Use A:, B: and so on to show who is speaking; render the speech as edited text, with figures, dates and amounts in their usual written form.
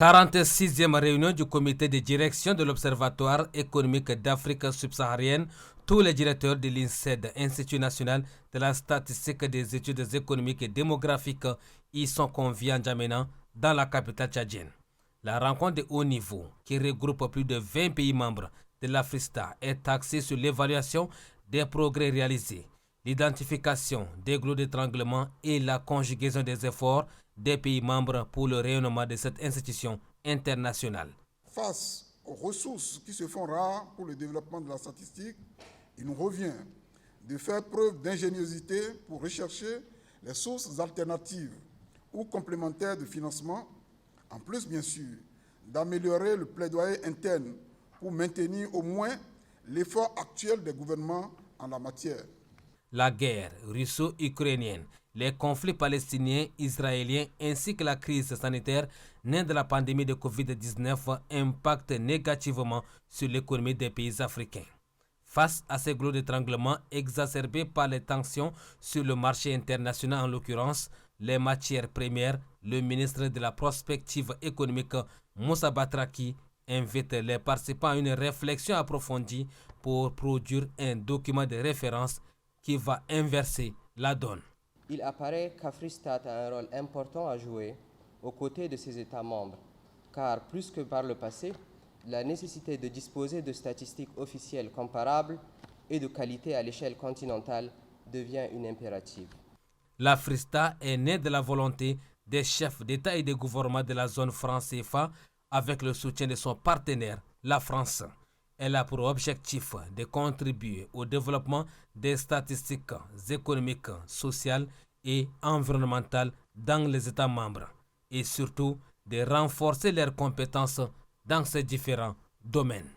A: 46e réunion du comité de direction de l'Observatoire économique d'Afrique subsaharienne. Tous les directeurs de l'INSED, Institut national de la statistique des études économiques et démographiques, y sont conviés en N'Djamena, dans la capitale tchadienne. La rencontre de haut niveau, qui regroupe plus de 20 pays membres de l'Afrista, est axée sur l'évaluation des progrès réalisés, l'identification des goulots d'étranglement et la conjugaison des efforts des pays membres pour le rayonnement de cette institution internationale.
B: Face aux ressources qui se font rares pour le développement de la statistique, il nous revient de faire preuve d'ingéniosité pour rechercher les sources alternatives ou complémentaires de financement, en plus bien sûr d'améliorer le plaidoyer interne pour maintenir au moins l'effort actuel des gouvernements en la matière.
A: La guerre russo-ukrainienne, les conflits palestiniens, israéliens ainsi que la crise sanitaire née de la pandémie de Covid-19 impactent négativement sur l'économie des pays africains. Face à ces goulots d'étranglement exacerbés par les tensions sur le marché international, en l'occurrence les matières premières, le ministre de la Prospective économique Moussa Batraki invite les participants à une réflexion approfondie pour produire un document de référence qui va inverser la donne.
C: Il apparaît qu'Afristat a un rôle important à jouer aux côtés de ses États membres, car plus que par le passé, la nécessité de disposer de statistiques officielles comparables et de qualité à l'échelle continentale devient une impérative.
A: L'Afrista est née de la volonté des chefs d'État et de gouvernement de la zone franc CFA avec le soutien de son partenaire, la France. Elle a pour objectif de contribuer au développement des statistiques économiques, sociales et environnementales dans les États membres et surtout de renforcer leurs compétences dans ces différents domaines.